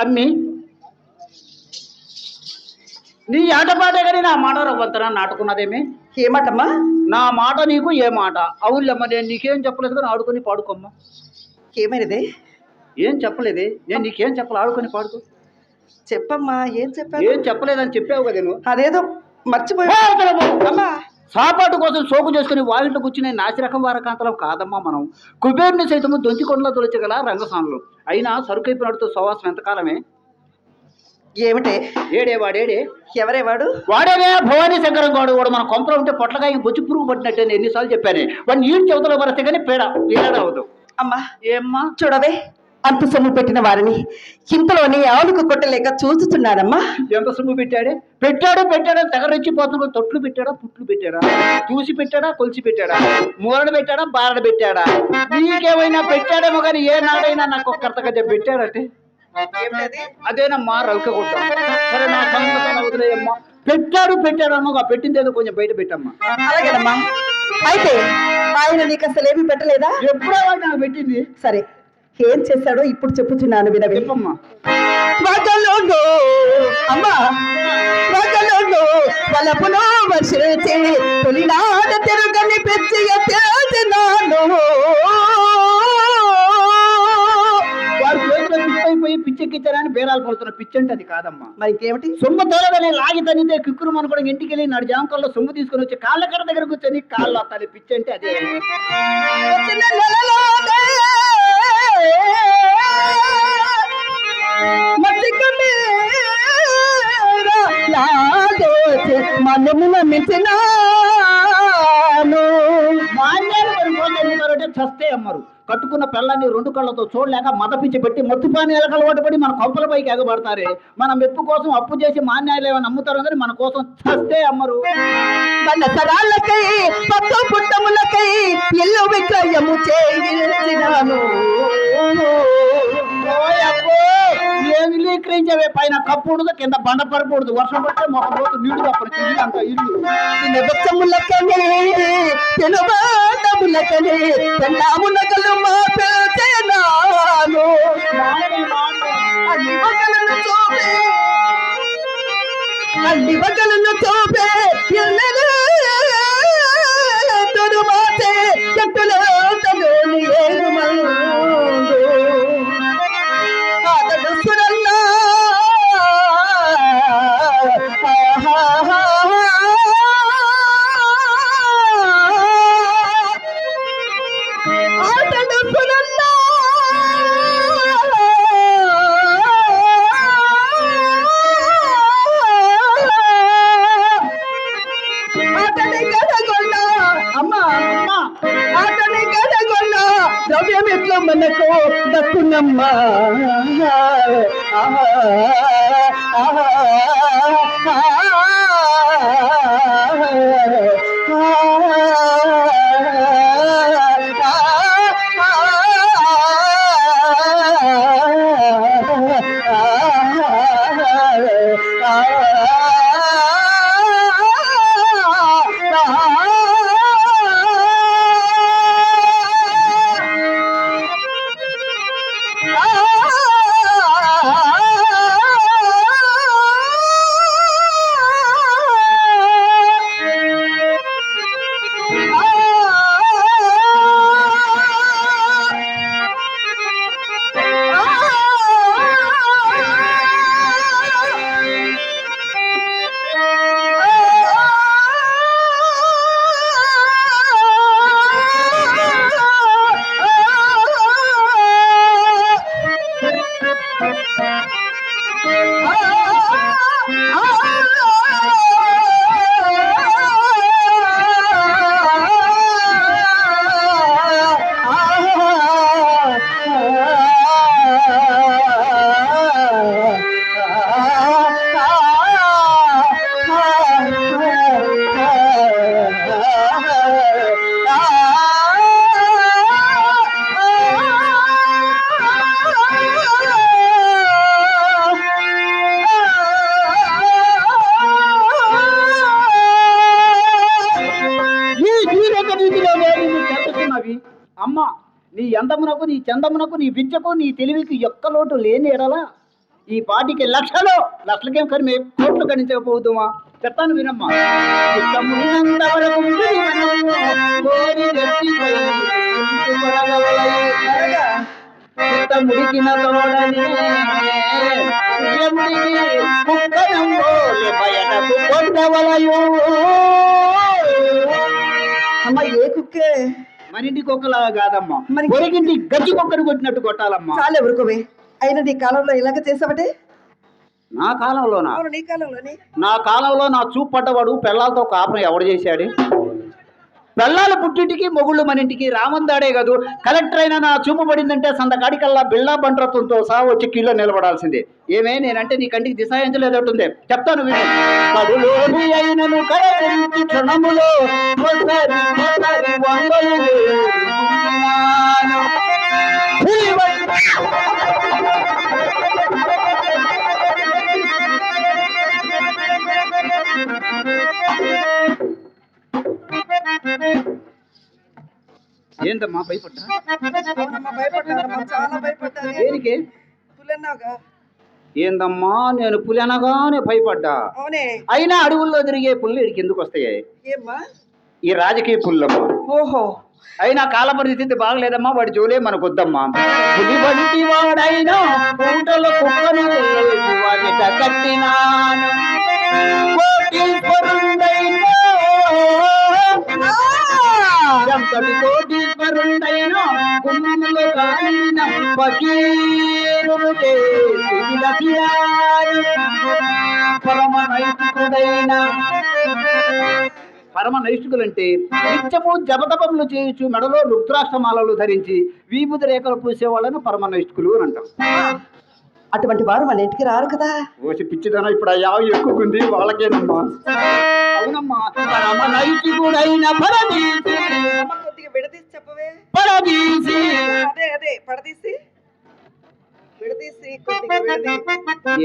అమ్మి నీ ఆటపాటే కానీ నా మాట రవ్వంతరా నాటుకున్నదేమి? ఏమాటమ్మా? నా మాట నీకు ఏ మాట? అవునులేమ్మా, నేను నీకేం చెప్పలేదు కానీ ఆడుకొని పాడుకోమ్మా. ఏమైనది? ఏం చెప్పలేదే, నేను నీకేం చెప్పాలి? ఆడుకొని పాడుకో. చెప్పమ్మా, ఏం చెప్పా? ఏం చెప్పలేదని చెప్పావు కదా నువ్వు. అదేదో మర్చిపోయా. అమ్మా, సాపాటు కోసం సోకు చేసుకుని వాయింట్లో కూర్చునే నాసిరకం వారకాంతలం కాదమ్మా మనం. కుబేరుని సైతము దొంతికొండలో తొలచగల రంగసానులు. అయినా సరుకైపు నడుతూ సవాసం ఎంతకాలమే? ఏమిటే? ఏడే వాడేడే? ఎవరే వాడు? వాడేనే భవానీ శంకరం గాడు. వాడు మన కొంపలో ఉంటే పొట్లకాయ బొచ్చు పురుగు పట్టినట్టే ఎన్నిసార్లు చెప్పానే. వాడిని ఈడు చెవతలో పడితే కానీ ఏడా అవదు. అమ్మా ఏమ్మా చూడవే, అంత సొమ్ము పెట్టిన వారిని ఇంతలోని ఆవులకు కొట్టలేక చూస్తున్నాడమ్మా. ఎంత సొమ్ము పెట్టాడే? పెట్టాడు తెగరెచ్చిపోతున్నాడు. తొట్లు పెట్టాడా, పుట్లు పెట్టాడా, చూసి పెట్టాడా, కొలిసి పెట్టాడా, మూరడు పెట్టాడా, బారడు పెట్టాడా? నీకేమైనా పెట్టాడేమో కానీ ఏ నాడైనా నాకు ఒక్కర్తగా పెట్టాడంటే అదేనమ్మా రవిక కొట్ట. సరే నా సంగతి వదిలేయమ్మా. పెట్టాడు అమ్మగా పెట్టింది ఏదో కొంచెం బయట పెట్టమ్మా. అలాగేనమ్మా. అయితే ఆయన నీకు అసలు ఏమి పెట్టలేదా? ఎప్పుడో నాకు పెట్టింది. సరే, ఏం చేశాడో ఇప్పుడు చెప్పుచున్నాను వినవే. చెప్పమ్మా. అమ్మా వలపులో వర్షించి తొలినాడ తిరుగని పెంచి పోయి పిచ్చెక్కిచ్చారని బేరాలు పడుతున్న పిచ్చి అంటే అది కాదమ్మా. మరి ఇంకేమిటి? సొమ్ము తోలదని లాగి తనితే కిక్కురు మన కూడా ఇంటికి వెళ్ళి నాడు జాంకల్లో సొమ్ము తీసుకొని వచ్చి కాళ్ళ కడ దగ్గర కూర్చొని కాళ్ళు అత్తాలి. పిచ్చి అంటే అదే. మనమున మించిన చస్తే అమ్మరు. కట్టుకున్న పిల్లాన్ని రెండు కళ్ళతో చూడలేక మదపించి పెట్టి మొత్తుపానీలకు అలవాటు పడి మన కొంపల పైకి ఎగబడతారే. మన మెప్పు కోసం అప్పు చేసి మాన్యాలు ఏమైనా అమ్ముతారు కానీ మన కోసం చస్తే అమ్మరు. తరాలకై పత్తు పుట్టములకై ఇల్లు విక్రయము చేయించినాను. ఏమి లీకరించవే? పైన కప్పుడుదు, కింద బండ పరపూడదు. వర్షం పడితే మొక్క రోజు నీళ్లు తప్పని అంత ఇల్లు బెచ్చములకనే తెలుబాటములకనే తెల్లామునగలు మా పేనాను. అన్ని వగలను చూపే తొరుమాటే చెట్టులో తలోని ఏరుమందు అతడు సురన్నా అతడు సురన్నా అతని గడగొండ అమ్మా అతని గడగొండ ద్రవ్యమిట్లో మనకు దక్కునమ్మా. అమ్మ నీ అందమునకు, నీ చందమునకు, నీ విద్యకు, నీ తెలివికి ఎక్క లోటు లేని ఎడలా ఈ పాటికి లక్షలకేం కానీ మేము కోట్లు గణించకపోతుమా. చెప్తాను వినమ్మా. చిత్తమున్నంత వరకు చిత్తముడికిన తోడని బయటకు కొట్టవలయు. అమ్మ ఏ కుక్కే? మన ఇంటి కుక్కలాగా కాదమ్మా, మరి పొరిగింటి గజ్జి కుక్కను కొట్టినట్టు కొట్టాలమ్మా. చాలా ఎవరుకోవే. అయినా నీ కాలంలో ఇలాగ చేసావటే? నా కాలంలోనా? అవును, నీ కాలంలోనే. నా కాలంలో నా చూపు పడ్డవాడు పెళ్ళాలతో కాపురం ఎవడు చేశాడు? పెళ్ళాలు పుట్టింటికి మొగుళ్ళు మన ఇంటికి రామందాడే కాదు. కలెక్టర్ అయినా నా చూపు పడిందంటే సందకాడికల్లా బిళ్ళా బండ్రత్వంతో సహా వచ్చి కీలో నిలబడాల్సిందే. ఏమే నేనంటే నీ కంటికి దిశాయించలేదట్టుంది. చెప్తాను విను. కడులోని అయినను కరగించి క్షణములో ఒకసారి ఒకసారి వందలు వేసుకున్నాను. ఏందమ్మా భయపడ్డా? అవునమ్మా, భయపడ్డానమ్మా, చాలా భయపడ్డాను. దేనికి? పులన్నావుగా. ఏందమ్మా నేను పులి అనగానే భయపడ్డా? అవునే. అయినా అడవుల్లో తిరిగే పుల్లు ఇక్కడికి ఎందుకు వస్తాయి? ఏమ్మా? ఈ రాజకీయ పుల్లమ్మా. ఓహో. అయినా కాల పరిస్థితి బాగలేదమ్మా, వాడి జోలే మనకు వద్దమ్మా. పులి వంటి వాడైనా ఊటలో కుక్కను వాకిట కట్టినాను. కోటీశ్వరుండైనా ఎంతటి కోటీశ్వరుండైనా గుమ్మములో కాలిన పకీరులు చేసి విలసినాను. పరమ నైష్ఠికులంటే నిత్యము జపతపములు చేయొచ్చు, మెడలో రుద్రాష్టమాలలు ధరించి వీబుది రేఖలు పూసే వాళ్ళను పరమ నైష్ఠికులు అని అంటాం. అటువంటి వారు మన ఇంటికి రారు కదా. ఓసి పిచ్చిదనం ఇప్పుడు ఆ యావ ఎక్కువకుంది వాళ్ళకేనమ్మా. అవునమ్మా, పరమ నైష్ఠికుడైన పరదీసి. కొద్దిగా విడదీసి చెప్పవే. పరదీసి అదే అదే పడదీసి విడదీసి కొద్దిగా విడదీసి.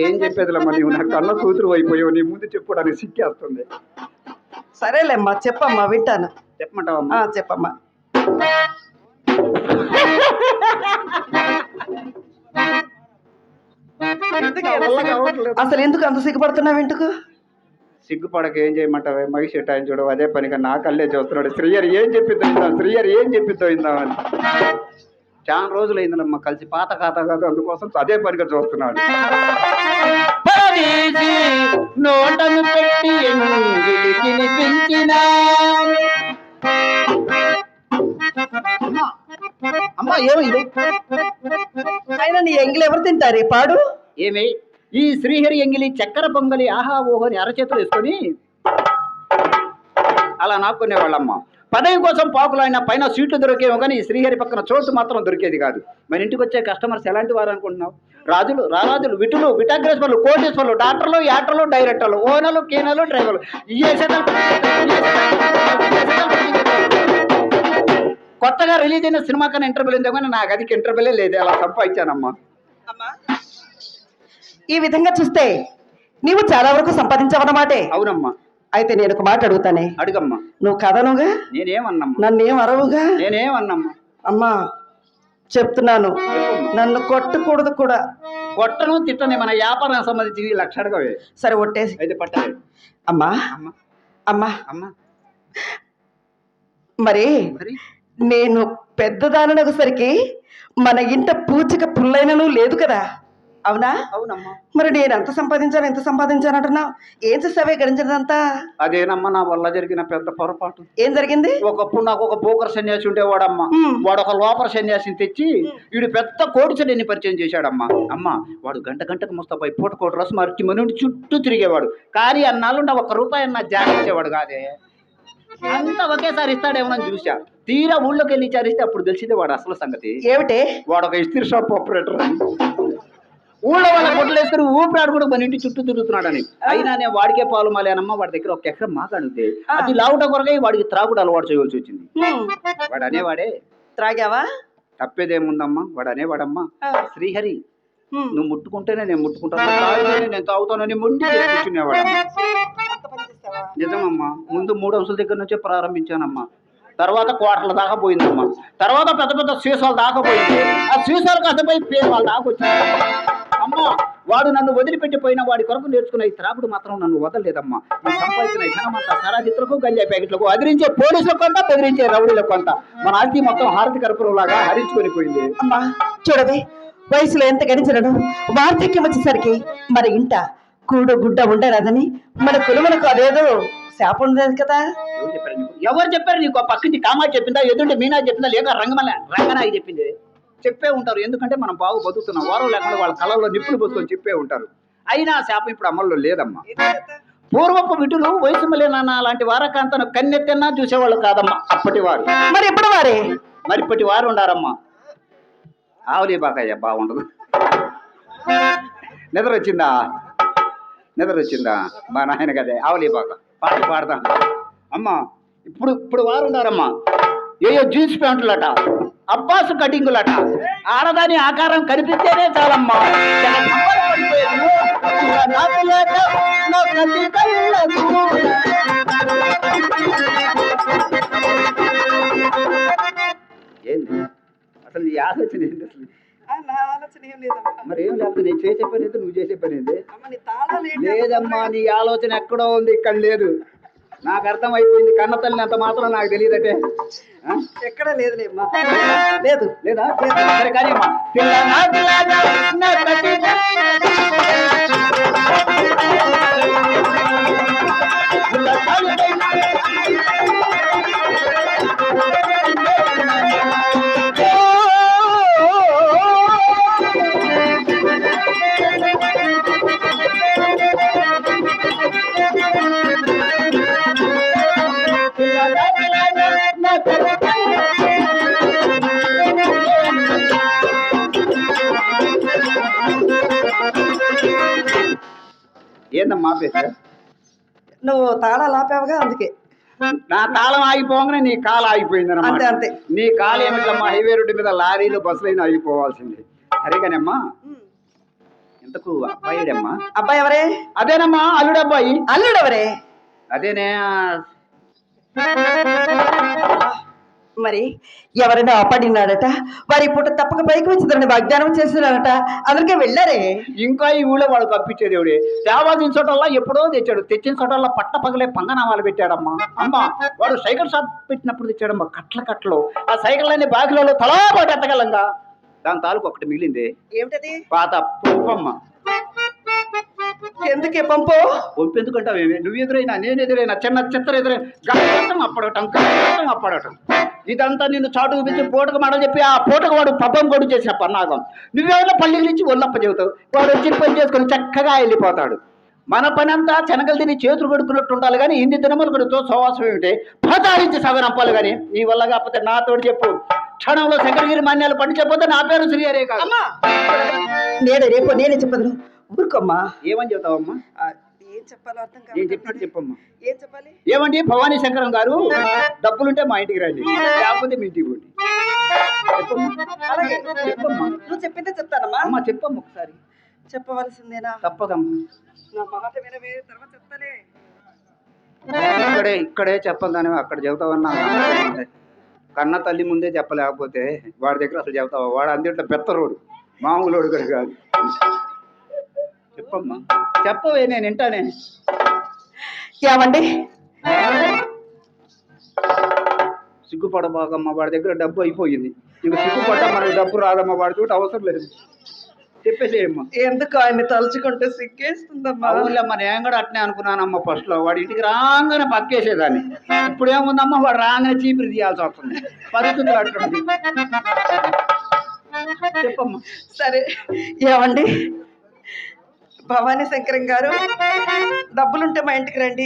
ఏం చెప్పేదిలమ్మా, నీవు నా కన్న కూతురు అయిపోయావు. నీ ముందు చెప్పుకోవడానికి సిక్కేస్తుంది. సరేలేమ్మా, చెప్పమ్మా, వింటాను. చెప్పమంటావమ్మా? చెప్పమ్మా. అసలు ఎందుకు అంత సిగ్గుపడుతున్నావు? ఇంటికి సిగ్గుపడక ఏం చేయమంటావే? మహిషి ఆయన చూడవు అదే పనిగా నా కళ్ళే చూస్తున్నాడు. శ్రీయర్ ఏం చెప్పిద్దో ఇందాం, శ్రీయర్ ఏం చెప్పిద్దో ఇందామని. చాలా రోజులు అయిందమ్మా కలిసి, పాత ఖాతా కాదు, అందుకోసం అదే పనిగా చూస్తున్నాడు. నోటను పెట్టి అమ్మా ఏమైంది? అయినా నీ ఎంగిలి ఎవరు తింటారు? పాడు. ఏమి ఈ శ్రీహరి ఎంగిలి చక్కెర పొంగలి ఆహా ఓహోని అరచేతులు వేసుకొని అలా నాక్కునేవాళ్ళమ్మ. పదవి కోసం పాకులు అయినా పైన సీట్లు దొరికేమో కానీ ఈ శ్రీహరి పక్కన చోటు మాత్రం దొరికేది కాదు. మన ఇంటికి వచ్చే కస్టమర్స్ ఎలాంటి వారు అనుకుంటున్నావు? రాజులు, రారాజులు, విటులు, విటాగ్రేశ్వర్లు, కోటేశ్వర్లు, డాక్టర్లు, యాక్టర్లు, డైరెక్టర్లు, ఓనర్లు, కీనర్లు, డ్రైవర్లు. కొత్తగా రిలీజ్ అయిన సినిమా కన్నా ఇంటర్వ్యూలు ఉందో కానీ నాకు అదికి ఇంటర్వ్యూలే లేదు. అలా సంపాదించానమ్మా. ఈ విధంగా చూస్తే నీవు చాలా వరకు సంపాదించావన్నమాటే. అవునమ్మా. అయితే నేను ఒక మాట అడుగుతానే. అడుగమ్మా. నువ్వు కథనుగా, నేనేమన్నమ్మా? నన్నేం అరవుగా. నేనేమన్నమ్మా? అమ్మా చెప్తున్నాను, నన్ను కొట్టకూడదు కూడా. కొట్టను తిట్టని మన వ్యాపారం సంబంధించి లక్ష అడగవే. సరే ఒట్టేసి అయితే పట్టాలి. అమ్మా అమ్మా అమ్మా అమ్మా మరి నేను పెద్దదానని ఒకసరికి మన ఇంట పూచిక పుల్లైనను లేదు కదా. అవునా? అవునమ్మా. మరి నేను ఎంత సంపాదించాను అంటున్నావు? ఏం చేస్తావే గడించినంతా? అదేనమ్మా నా వల్ల జరిగిన పెద్ద పొరపాటు. ఏం జరిగింది? ఒకప్పుడు నాకు ఒక పోకర్ సన్యాసి ఉండేవాడమ్మా. వాడు ఒక లోపల సన్యాసిని తెచ్చి వీడు పెద్ద కోడిచడిని పరిచయం చేశాడమ్మా. అమ్మా వాడు గంటకు ముస్తాపై పూట కోటి రసం మరిచి మన చుట్టూ తిరిగేవాడు. కానీ అన్నాళ్ళుండి ₹1 అన్న జాగించేవాడు కాదే. అంతా ఒకేసారి ఇస్తాడేమోనని చూసా. తీరా ఊళ్ళోకి వెళ్ళి విచారిస్తే అప్పుడు తెలిసిందే వాడు అసలు సంగతి ఏమిటే. వాడు ఒక ఇస్త్రీ షాప్ ఆపరేటర్ అని. ఊళ్ళో వాళ్ళ గుడ్డలు వేసుకుని ఊపిరాడు కూడా మన ఇంటి చుట్టూ తిరుగుతున్నాడని. అయినా నేను వాడికే పాలు మాలేనమ్మా. వాడి దగ్గర ఒక ఎకరం మాకు అడిగితే అది లావుట కొరకై వాడికి త్రాగుడు అలవాటు చేయవలసి వచ్చింది. వాడు అనేవాడే. త్రాగావా? తప్పేదేముందమ్మా. వాడు అనేవాడమ్మా, శ్రీహరి నువ్వు ముట్టుకుంటేనే నేను ముట్టుకుంటాను, తాగితేనే నేను తాగుతానని మొండి కూర్చునేవాడు. నిజమమ్మా. ముందు 3 అంశాల దగ్గర నుంచే ప్రారంభించానమ్మా. తర్వాత కోటల దాకా పోయిందమ్మా. తర్వాత పెద్ద పెద్ద సీసాలు దాకా పోయింది. ఆ సీసాలు కాకపోయి పేరు వాళ్ళ దాకా వచ్చింది అమ్మా. వాడు నన్ను వదిలిపెట్టిపోయిన వాడి కొరకు నేర్చుకున్న ఈ త్రాగుడు మాత్రం నన్ను వదలలేదమ్మా. ఈ సంపాదించిన ఈ ధనమంతా సరాజిత్తులకు గంజాయి ప్యాకెట్లకు అదిరించే పోలీసులకు కొంత బెదిరించే రౌడీలకు కొంత మన ఆస్తి మొత్తం హారతి కర్పూరం లాగా హరించుకొని పోయింది. అమ్మా చూడవే, వయసులో ఎంత గడిచినను వార్ధక్యం వచ్చేసరికి మన ఇంట కూడు గుడ్డ ఉండరాదని మన కులములకు అదేదో శాపం ఉండదు కదా. ఎవరు చెప్పారు నీకు? పక్కింటి కామా చెప్పిందా, ఎదుంటే మీనా చెప్పిందా, లేక రంగనాయి చెప్పింది? చెప్పే ఉంటారు. ఎందుకంటే మనం బాగు బతుకుతున్నాం. వారం లేకుండా వాళ్ళ కళల్లో నిప్పులు బతుకొని చెప్పే ఉంటారు. అయినా శాపం ఇప్పుడు అమల్లో లేదమ్మా. పూర్వపు విటులు వయసు మలేనా లాంటి వారకాంతను కన్నెత్తన్నా చూసేవాళ్ళు కాదమ్మా అప్పటి వారు. మరి ఎప్పుడు వారే? మరి ఇప్పటి వారు ఉండారమ్మా. ఆవులే బాకయ్య బాగుండదు. నిద్ర వచ్చిందా మా నాయన కదే ఆవులే బాక పాట పాడతాను అమ్మా. ఇప్పుడు వారు ఉండారమ్మా. ఏయో జీన్స్ ప్యాంటులట, అబ్బాసు కటింగులట, ఆడదాని ఆకారం కనిపిస్తేనే చాలమ్మా. ఏంది అసలు నీ ఆలోచన ఏంటి? అసలు మరి ఏం లేకపోతే నేను చేసే పని ఏంటి, నువ్వు చేసే పని ఏంటి? లేదమ్మా, నీ ఆలోచన ఎక్కడో ఉంది, ఇక్కడ లేదు. నాకు అర్థం అయిపోయింది. కన్న తల్లి అంత మాత్రం నాకు తెలియదటే. ఎక్కడ లేదులేమ్మా. లేదు లేదా? సరే కానీ అమ్మా, ఏందమ్మా ఆపేసా? నువ్వు తాళాలు ఆపావుగా, అందుకే. నా తాళం ఆగిపోగానే నీ కాలు ఆగిపోయింది అంతే అంతే. నీ కాలు ఏమిటమ్మా? హైవే రోడ్డు మీద లారీలు బస్సులైనా ఆగిపోవాల్సింది. సరేగానమ్మా. ఇంతకు అబ్బాయిడమ్మా? అబ్బాయి ఎవరే? అదేనమ్మా అల్లుడబ్బాయి. అల్లుడెవరే? అదేనే. మరి ఎవరైనా అప్పడినాడట, వారి పూట తప్పక పైకి వచ్చిందని వాగ్దానం చేస్తున్నారట, అందరికీ వెళ్ళారే. ఇంకా ఈ ఊళ్ళో వాడు కప్పించేది ఎవడే? తేవాల్సిన చోటల్లా ఎప్పుడో తెచ్చాడు. తెచ్చిన చోటల్లా పట్ట పగలే పంగనామాలు పెట్టాడమ్మా. అమ్మా, వాడు సైకిల్ షాప్ పెట్టినప్పుడు తెచ్చాడమ్మా కట్లు. ఆ సైకిల్ అన్ని బాకిలలో తలా పాటు ఎత్తగలంగా. దాని తాలూకు ఒకటి మిగిలింది. ఏమిటది? పాత పంపమ్మ. ఎందుకే పంపు? పంపు ఎందుకంటావేమి? నువ్వు ఎదురైనా నేను ఎదురైనా చిన్న చిత్ర ఎదురైనా గట్టం అప్పడటం ఇదంతా నిన్ను చాటు చూపించి పూటకు మాటలు చెప్పి ఆ పూటకు వాడు పబ్బం కొడు చేసిన పన్నాగం. నువ్వేమైనా పల్లెకి నుంచి ఒళ్ళప్ప చెబుతావు. వాడు వచ్చిన పని చేసుకొని చక్కగా వెళ్ళిపోతాడు. మన పని అంతా శనగలు తిని చేతులు కొడుకున్నట్టు ఉండాలి కానీ ఇన్ని దినములు కొడుతో సోవాసం ఏమిటి? పతారించి సగనంపాలి కానీ నీ వల్ల కాకపోతే నాతోటి చెప్పు. క్షణంలో శంకరగిరి మాన్యాలు పండించకపోతే నా పేరు శ్రీహరే కాదు. నేనే చెప్పదు. ఊరుకోమ్మా. ఏమని చెబుతావమ్మా? ఏం చెప్పాలో అర్థం కాదు. నేను చెప్పినట్టు చెప్పమ్మా. ఏం చెప్పాలి? ఏమండి భవానీ శంకరం గారు, డబ్బులుంటే మా ఇంటికి రండి, లేకపోతే మీ ఇంటికి పోండి. అలాగే చెప్పమ్మా. నువ్వు చెప్పిందే చెప్తానమ్మా. అమ్మా చెప్పమ్మా ఒకసారి. చెప్పవలసిందేనా? తప్పదమ్మా. నా మాట వినవే, తర్వాత చెప్తానే. ఇక్కడే చెప్పందాని అక్కడ చెబుతావన్నా. కన్న తల్లి ముందే చెప్పలేకపోతే వాడి దగ్గర అసలు చెబుతావా? వాడు అందుట్లో పెత్తరోడు, మామూలోడు కూడా కాదు. చెప్పమ్మా, చెప్పవే, నేను వింటానే. ఏమండి? సిగ్గుపడబాకమ్మా, వాడి దగ్గర డబ్బు అయిపోయింది. ఇంక సిగ్గుపడ్డా మనకి డబ్బు రాదమ్మా. వాడి చోట అవసరం లేదు. చెప్పేసేయమ్మా. ఎందుకు ఆయన్ని తలుచుకుంటే సిగ్గేస్తుందమ్మా. అవునులేమ్మా, నేను కూడా అట్నే అనుకున్నానమ్మా. ఫస్ట్ లో వాడి ఇంటికి రాగానే పక్కేసేదాన్ని. ఇప్పుడు ఏముందమ్మా, వాడు రాగానే చీపురు తీయాల్సి వస్తుంది. పరిస్థితులు అట్టుంది. చెప్పమ్మా. సరే ఏమండి, భవానీ శంకరం గారు, డబ్బులుంటే మా ఇంటికి రండి,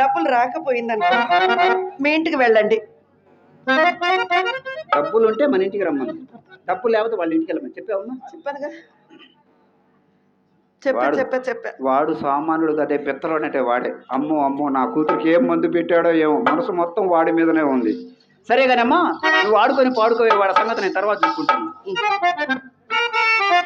డబ్బులు రాకపోయిందనుకో మీ ఇంటికి వెళ్ళండి. డబ్బులుంటే మన ఇంటికి రమ్మని, డబ్బులు లేకపోతే వాళ్ళ ఇంటికి వెళ్ళమని చెప్పావమ్మా. చెప్పానుగా. చెప్పా. వాడు సామాన్యుడు కదే, పెత్తలోనంటే వాడే. అమ్మో నా కూతురికి ఏం మందు పెట్టాడో ఏమో, మనసు మొత్తం వాడి మీదనే ఉంది. సరే కానమ్మా, నువ్వు ఆడుకొని పాడుకోవే, వాడి సంగతి నేను తర్వాత చూసుకుంటాను.